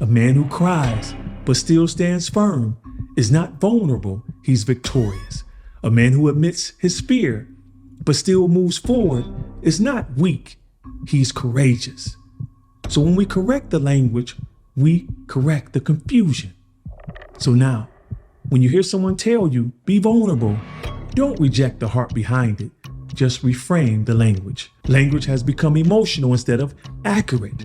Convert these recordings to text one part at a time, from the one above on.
A man who cries but still stands firm is not vulnerable, he's victorious. A man who admits his fear but still moves forward is not weak, he's courageous. So when we correct the language, we correct the confusion. So now, when you hear someone tell you, be vulnerable, don't reject the heart behind it. Just reframe the language. Language has become emotional instead of accurate.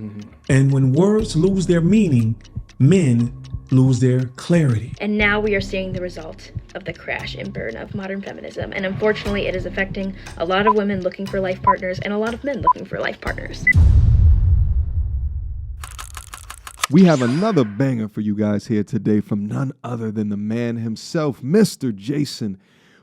And when words lose their meaning, men lose their clarity. And now we are seeing the result of the crash and burn of modern feminism. And unfortunately, it is affecting a lot of women looking for life partners and a lot of men looking for life partners. We have another banger for you guys here today from none other than the man himself, Mr. Jason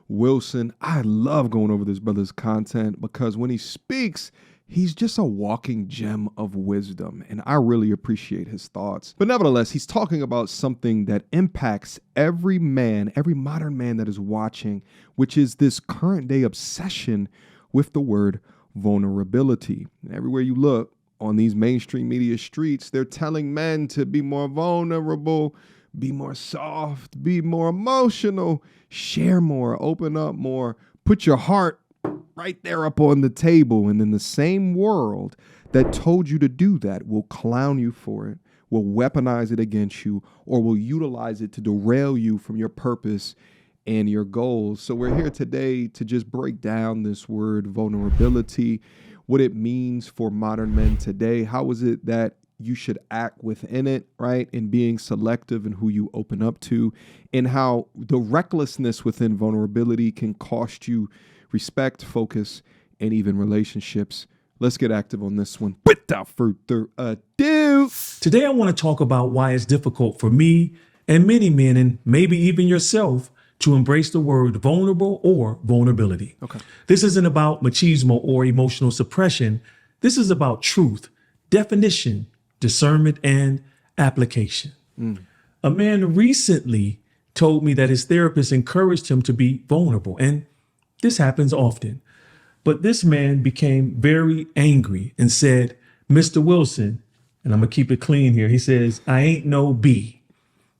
Wilson. I love going over this brother's content because when he speaks, he's just a walking gem of wisdom, and I really appreciate his thoughts. But nevertheless, he's talking about something that impacts every man, every modern man that is watching, which is this current day obsession with the word vulnerability. And everywhere you look on these mainstream media streets, they're telling men to be more vulnerable, be more soft, be more emotional, share more, open up more, put your heart right there up on the table. And then the same world that told you to do that will clown you for it, will weaponize it against you, or will utilize it to derail you from your purpose and your goals. So we're here today to just break down this word vulnerability, what it means for modern men today. How is it that you should act within it, right? And being selective in who you open up to, and how the recklessness within vulnerability can cost you respect, focus, and even relationships. Let's get active on this one without further ado. Today, I want to talk about why it's difficult for me and many men, and maybe even yourself, to embrace the word vulnerable or vulnerability. Okay. This isn't about machismo or emotional suppression. This is about truth, definition, discernment, and application. A man recently told me that his therapist encouraged him to be vulnerable, and this happens often. But this man became very angry and said, Mr. Wilson, and I'm gonna keep it clean here, he says, I ain't no B.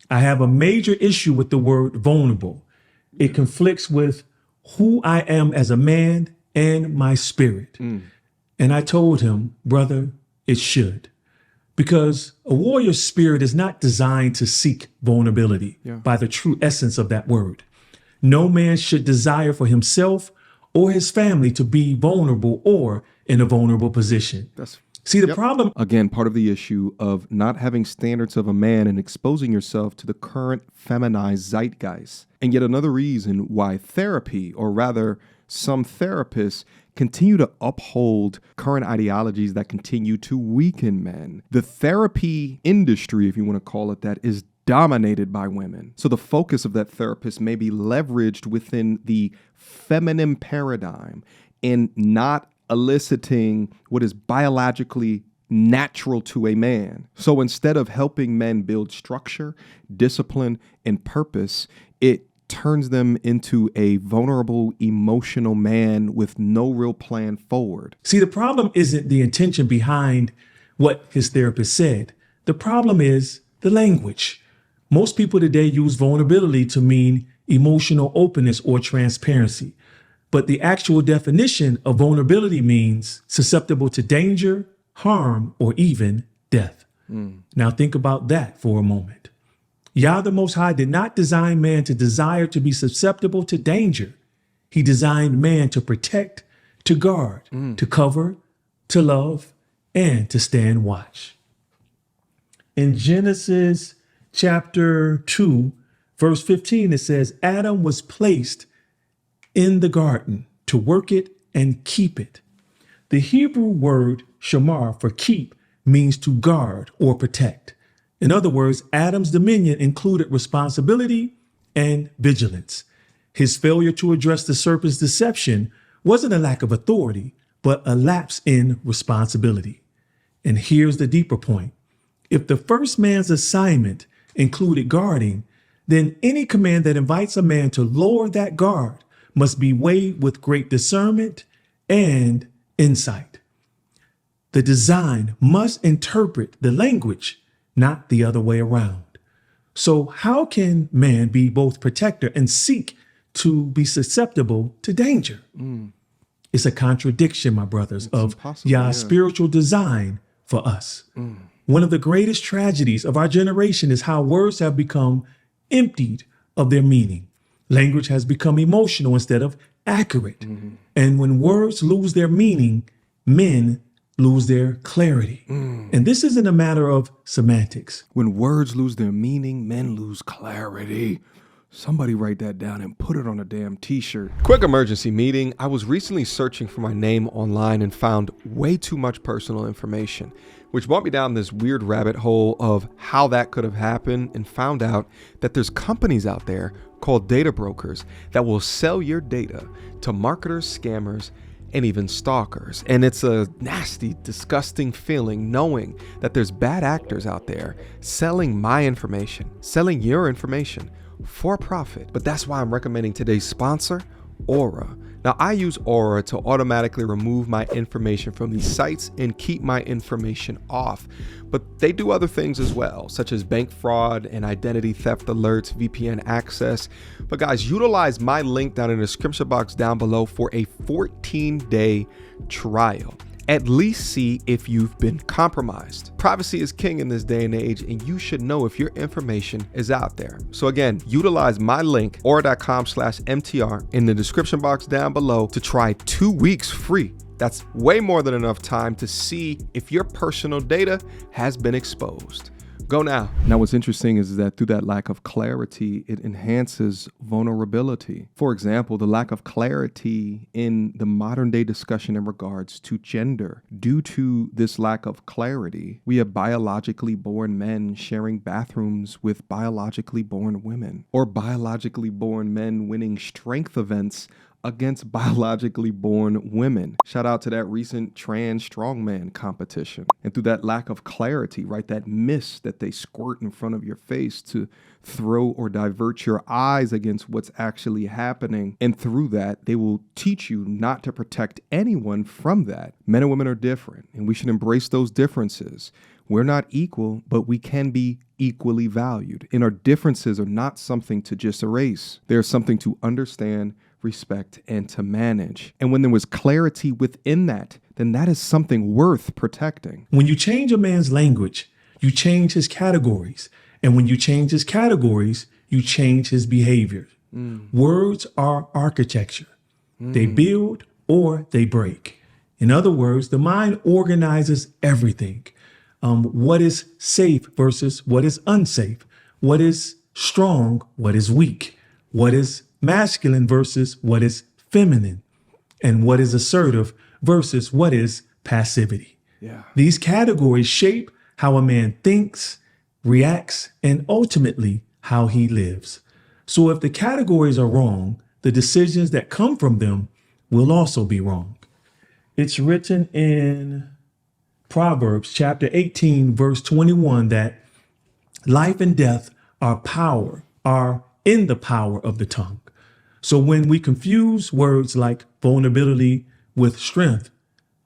I have a major issue with the word vulnerable. It conflicts with who I am as a man and my spirit. And I told him, brother, it should. Because a warrior spirit is not designed to seek vulnerability by the true essence of that word. No man should desire for himself or his family to be vulnerable or in a vulnerable position. See, the problem... Again, part of the issue of not having standards of a man and exposing yourself to the current feminized zeitgeist. And yet another reason why therapy, or rather some therapists, continue to uphold current ideologies that continue to weaken men. The therapy industry, if you want to call it that, is dominated by women. So the focus of that therapist may be leveraged within the feminine paradigm and not eliciting what is biologically natural to a man. So instead of helping men build structure, discipline, and purpose, it turns them into a vulnerable, emotional man with no real plan forward. See, the problem isn't the intention behind what his therapist said. The problem is the language. Most people today use vulnerability to mean emotional openness or transparency. But the actual definition of vulnerability means susceptible to danger, harm, or even death. Now think about that for a moment. Yah the Most High did not design man to desire to be susceptible to danger. He designed man to protect, to guard, to cover, to love, and to stand watch. In Genesis chapter 2, verse 15, it says, Adam was placed in the garden to work it and keep it. The Hebrew word shamar for keep means to guard or protect. In other words, Adam's dominion included responsibility and vigilance. His failure to address the serpent's deception wasn't a lack of authority, but a lapse in responsibility. And here's the deeper point. If the first man's assignment included guarding, then any command that invites a man to lower that guard must be weighed with great discernment and insight. The design must interpret the language not the other way around. So how can man be both protector and seek to be susceptible to danger? It's a contradiction, my brothers, of Yah's spiritual design for us. One of the greatest tragedies of our generation is how words have become emptied of their meaning. Language has become emotional instead of accurate. And when words lose their meaning, men lose their clarity. And this isn't a matter of semantics. When words lose their meaning, men lose clarity. Somebody write that down and put it on a damn t-shirt. Quick emergency meeting. I was recently searching for my name online and found way too much personal information, which brought me down this weird rabbit hole of how that could have happened, and found out that there's companies out there called data brokers that will sell your data to marketers, scammers, and even stalkers. And it's a nasty, disgusting feeling knowing that there's bad actors out there selling my information, selling your information for profit. But that's why I'm recommending today's sponsor, Aura. Now, I use Aura to automatically remove my information from these sites and keep my information off. But they do other things as well, such as bank fraud and identity theft alerts, VPN access. But guys, utilize my link down in the description box down below for a 14-day trial. At least see if you've been compromised. Privacy is king in this day and age, and you should know if your information is out there. So again, utilize my link, aura.com/MTR, in the description box down below to try 2 weeks free. That's way more than enough time to see if your personal data has been exposed. Go now. Now, what's interesting is that through that lack of clarity, it enhances vulnerability. For example, the lack of clarity in the modern day discussion in regards to gender. Due to this lack of clarity, we have biologically born men sharing bathrooms with biologically born women, or biologically born men winning strength events against biologically born women. Shout out to that recent trans strongman competition. And through that lack of clarity, right, that mist that they squirt in front of your face to throw or divert your eyes against what's actually happening. And through that, they will teach you not to protect anyone from that. Men and women are different, and we should embrace those differences. We're not equal, but we can be equally valued. And our differences are not something to just erase. They're something to understand, respect, and to manage. And when there was clarity within that, then that is something worth protecting. When you change a man's language, you change his categories. And when you change his categories, you change his behavior. Words are architecture. They build or they break. In other words, the mind organizes everything. What is safe versus what is unsafe? What is strong? What is weak? What is masculine versus what is feminine? And what is assertive versus what is passivity? These categories shape how a man thinks, reacts, and ultimately how he lives. So if the categories are wrong, the decisions that come from them will also be wrong. It's written in Proverbs chapter 18, verse 21, that life and death are in the power of the tongue. So when we confuse words like vulnerability with strength,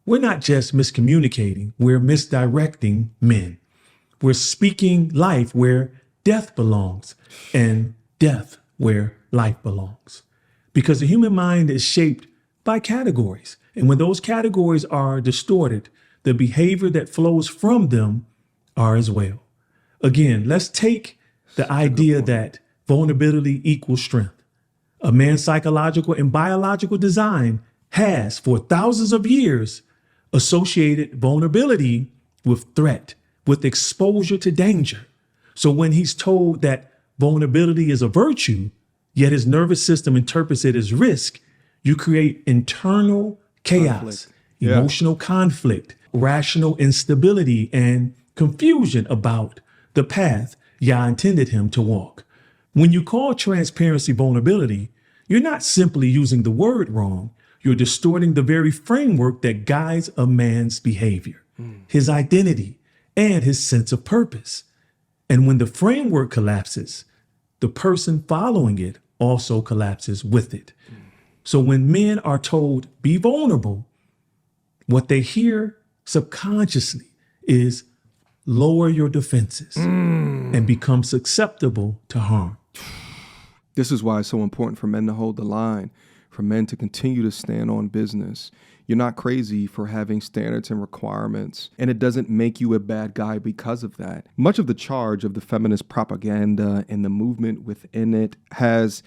we're not just miscommunicating, we're misdirecting men. We're speaking life where death belongs and death where life belongs. Because the human mind is shaped by categories. And when those categories are distorted, the behavior that flows from them are as well. Again, let's take the idea that vulnerability equals strength. A man's psychological and biological design has, for thousands of years, associated vulnerability with threat, with exposure to danger. So when he's told that vulnerability is a virtue, yet his nervous system interprets it as risk, you create internal chaos, emotional conflict, rational instability, and confusion about the path Yah intended him to walk. When you call transparency vulnerability, you're not simply using the word wrong, you're distorting the very framework that guides a man's behavior, his identity, and his sense of purpose. And when the framework collapses, the person following it also collapses with it. So when men are told, be vulnerable, what they hear subconsciously is lower your defenses and become susceptible to harm. This is why it's so important for men to hold the line, for men to continue to stand on business. You're not crazy for having standards and requirements, and it doesn't make you a bad guy because of that. Much of the charge of the feminist propaganda and the movement within it has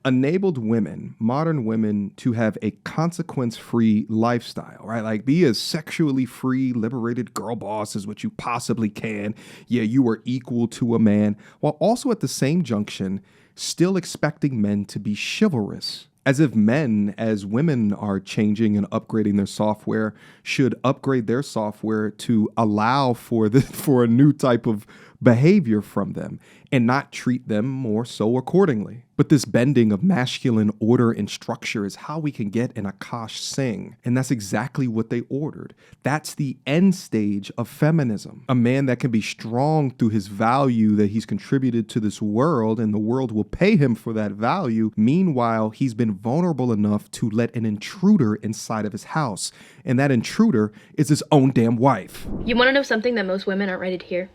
enabled women, modern women, to have a consequence-free lifestyle, right? Like, be as sexually free, liberated girl boss as what you possibly can. Yeah, you are equal to a man, while also at the same junction, still expecting men to be chivalrous. As if men, as women are changing and upgrading their software, should upgrade their software to allow for a new type of behavior from them and not treat them more so accordingly. But this bending of masculine order and structure is how we can get an Akash Singh. And that's exactly what they ordered. That's the end stage of feminism. A man that can be strong through his value that he's contributed to this world, and the world will pay him for that value. Meanwhile, he's been vulnerable enough to let an intruder inside of his house. And that intruder is his own damn wife. You want to know something that most women aren't ready to hear?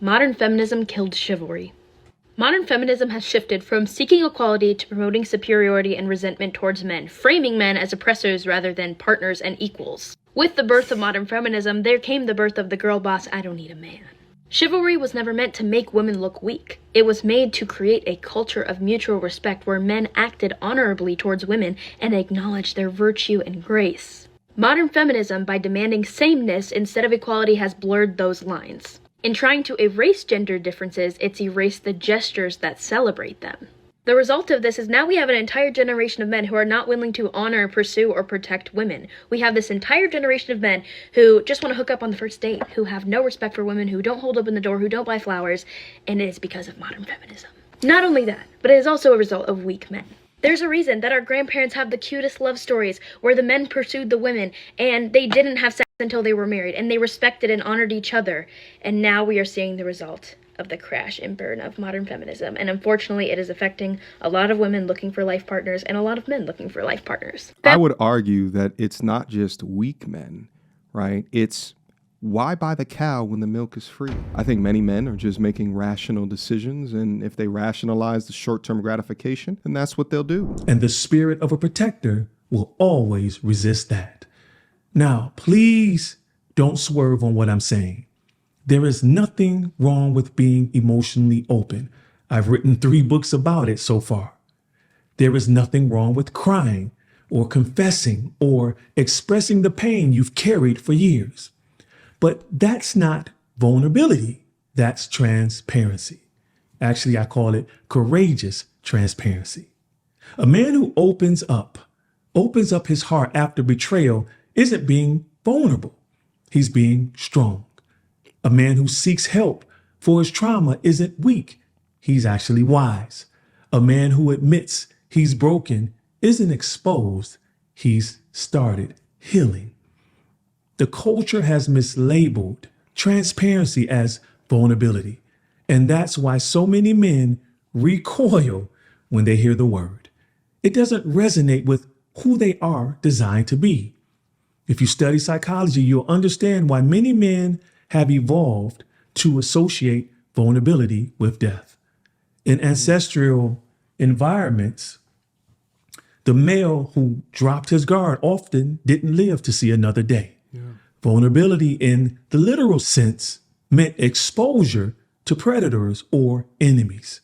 Modern feminism killed chivalry. Modern feminism has shifted from seeking equality to promoting superiority and resentment towards men, framing men as oppressors rather than partners and equals. With the birth of modern feminism, there came the birth of the girl boss, I don't need a man. Chivalry was never meant to make women look weak. It was made to create a culture of mutual respect where men acted honorably towards women and acknowledged their virtue and grace. Modern feminism, by demanding sameness instead of equality, has blurred those lines. In trying to erase gender differences, it's erased the gestures that celebrate them. The result of this is now we have an entire generation of men who are not willing to honor, pursue, or protect women. We have this entire generation of men who just want to hook up on the first date, who have no respect for women, who don't hold open the door, who don't buy flowers, and it is because of modern feminism. Not only that, but it is also a result of weak men. There's a reason that our grandparents have the cutest love stories where the men pursued the women and they didn't have sex until they were married, and they respected and honored each other. And now we are seeing the result of the crash and burn of modern feminism. And unfortunately, it is affecting a lot of women looking for life partners and a lot of men looking for life partners. I would argue that it's not just weak men, right? It's why buy the cow when the milk is free? I think many men are just making rational decisions, and if they rationalize the short-term gratification, then that's what they'll do. And the spirit of a protector will always resist that. Now, please don't swerve on what I'm saying. There is nothing wrong with being emotionally open. I've written 3 books about it so far. There is nothing wrong with crying or confessing or expressing the pain you've carried for years. But that's not vulnerability. That's transparency. Actually, I call it courageous transparency. A man who opens up his heart after betrayal isn't being vulnerable. He's being strong. A man who seeks help for his trauma isn't weak. He's actually wise. A man who admits he's broken isn't exposed. He's started healing. The culture has mislabeled transparency as vulnerability. And that's why so many men recoil when they hear the word. It doesn't resonate with who they are designed to be. If you study psychology, you'll understand why many men have evolved to associate vulnerability with death. In ancestral environments, the male who dropped his guard often didn't live to see another day. Yeah. Vulnerability in the literal sense meant exposure to predators or enemies.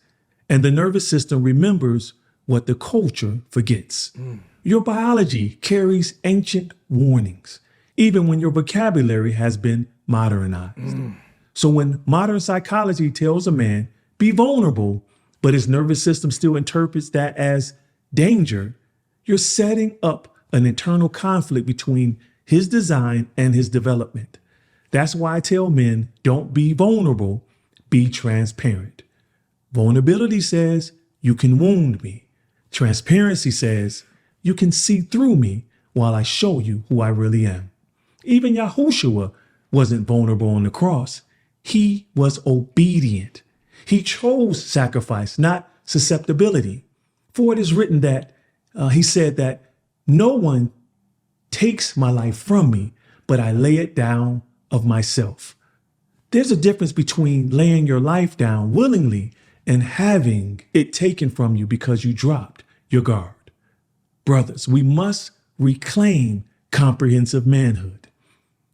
And the nervous system remembers what the culture forgets. Your biology carries ancient warnings, even when your vocabulary has been modernized. So when modern psychology tells a man, be vulnerable, but his nervous system still interprets that as danger, you're setting up an internal conflict between his design and his development. That's why I tell men, don't be vulnerable, be transparent. Vulnerability says you can wound me. Transparency says you can see through me while I show you who I really am. Even Yahushua wasn't vulnerable on the cross. He was obedient. He chose sacrifice, not susceptibility. For it is written that he said that no one takes my life from me, but I lay it down of myself. There's a difference between laying your life down willingly and having it taken from you because you dropped your guard. Brothers, we must reclaim comprehensive manhood.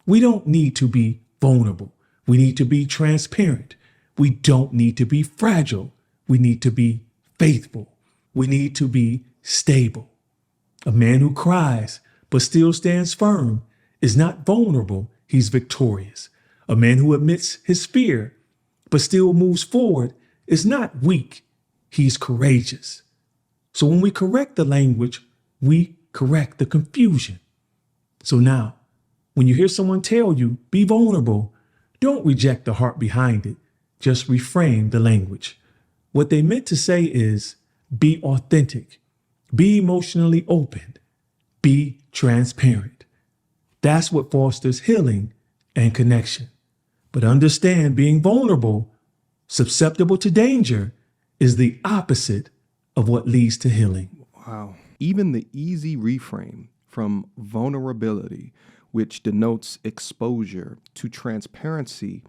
We don't need to be vulnerable. We need to be transparent. We don't need to be fragile. We need to be faithful. We need to be stable. A man who cries but still stands firm is not vulnerable, he's victorious. A man who admits his fear but still moves forward is not weak, he's courageous. So when we correct the language, we correct the confusion. So now, when you hear someone tell you, be vulnerable, don't reject the heart behind it. Just reframe the language. What they meant to say is, be authentic, be emotionally open, be transparent. That's what fosters healing and connection. But understand, being vulnerable, susceptible to danger, is the opposite of what leads to healing. Wow. Even the easy reframe from vulnerability, which denotes exposure, to transparency,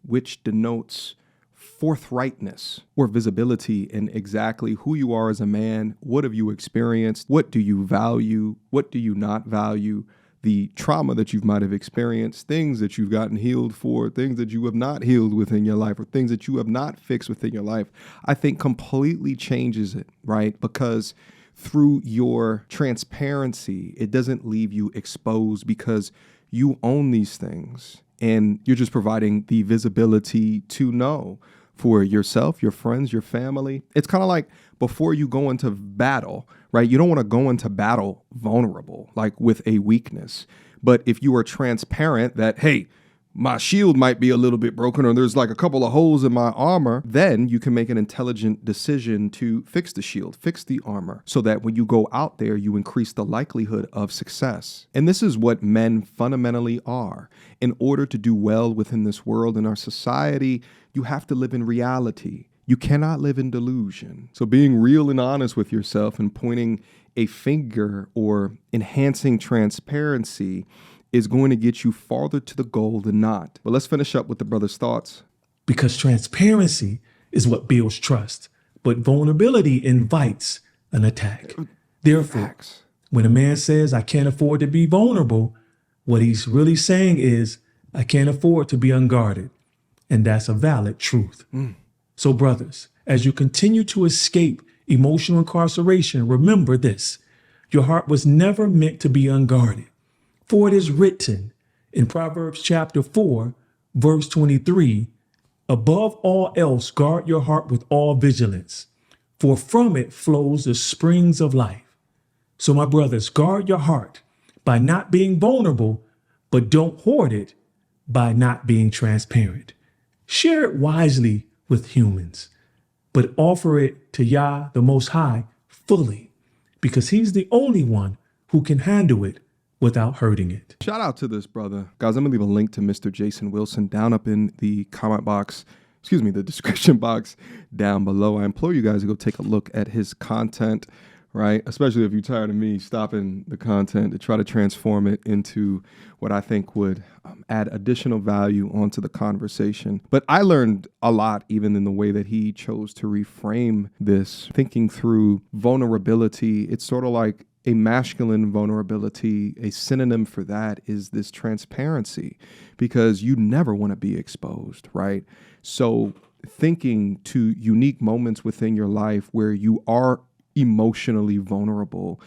which denotes forthrightness or visibility in exactly who you are as a man. What have you experienced? What do you value? What do you not value? The trauma that you might have experienced, things that you've gotten healed for, things that you have not healed within your life, or things that you have not fixed within your life, I think completely changes it, right? Because through your transparency, it doesn't leave you exposed because you own these things and you're just providing the visibility to know for yourself, your friends, your family. It's kind of like before you go into battle, right? You don't want to go into battle vulnerable, like with a weakness. But if you are transparent that, hey, my shield might be a little bit broken or there's like a couple of holes in my armor, then you can make an intelligent decision to fix the shield, fix the armor, so that when you go out there, you increase the likelihood of success. And this is what men fundamentally are. In order to do well within this world and our society, you have to live in reality. You cannot live in delusion. So being real and honest with yourself and pointing a finger or enhancing transparency is going to get you farther to the goal than not. But let's finish up with the brother's thoughts. Because transparency is what builds trust, but vulnerability invites an attack. Therefore, Facts. when a man says, I can't afford to be vulnerable, what he's really saying is, I can't afford to be unguarded. And that's a valid truth. So brothers, as you continue to escape emotional incarceration, remember this: your heart was never meant to be unguarded. For it is written in Proverbs chapter 4, verse 23, above all else, guard your heart with all vigilance, for from it flows the springs of life. So my brothers, guard your heart by not being vulnerable, but don't hoard it by not being transparent. Share it wisely with humans, but offer it to Yah, the Most High, fully, because he's the only one who can handle it without hurting it. Shout out to this brother. Guys, I'm gonna leave a link to Mr. Jason Wilson down up in the the description box down below. I implore you guys to go take a look at his content, right? Especially if you're tired of me stopping the content to try to transform it into what I think would add additional value onto the conversation. But I learned a lot even in the way that he chose to reframe this, thinking through vulnerability. It's sort of like a masculine vulnerability. A synonym for that is this transparency, because you never want to be exposed, right? So thinking to unique moments within your life where you are emotionally vulnerable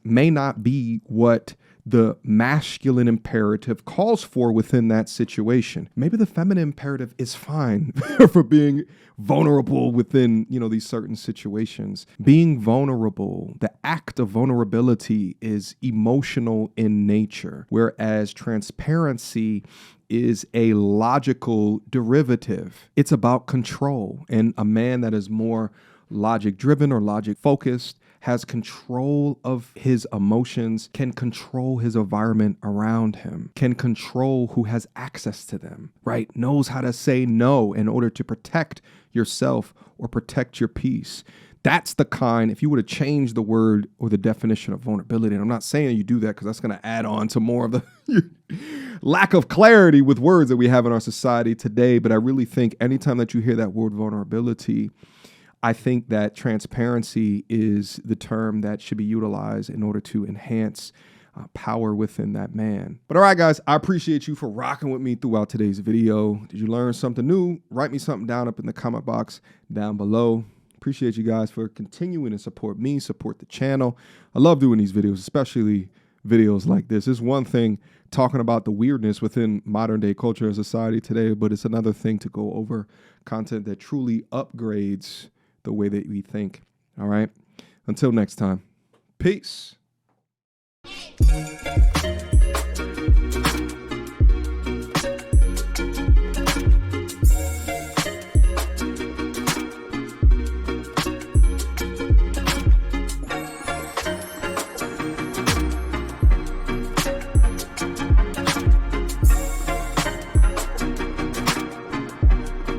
may not be what the masculine imperative calls for within that situation. Maybe the feminine imperative is fine for being vulnerable within, these certain situations. Being vulnerable, the act of vulnerability is emotional in nature, whereas transparency is a logical derivative. It's about control, and a man that is more logic driven or logic focused has control of his emotions, can control his environment around him, can control who has access to them, right? Knows how to say no in order to protect yourself or protect your peace. That's the kind, if you were to change the word or the definition of vulnerability, and I'm not saying you do that because that's going to add on to more of the lack of clarity with words that we have in our society today. But I really think anytime that you hear that word vulnerability, I think that transparency is the term that should be utilized in order to enhance power within that man. But all right, guys, I appreciate you for rocking with me throughout today's video. Did you learn something new? Write me something down up in the comment box down below. Appreciate you guys for continuing to support me, support the channel. I love doing these videos, especially videos like this. It's one thing talking about the weirdness within modern day culture and society today, but it's another thing to go over content that truly upgrades the way that we think. All right. Until next time. Peace.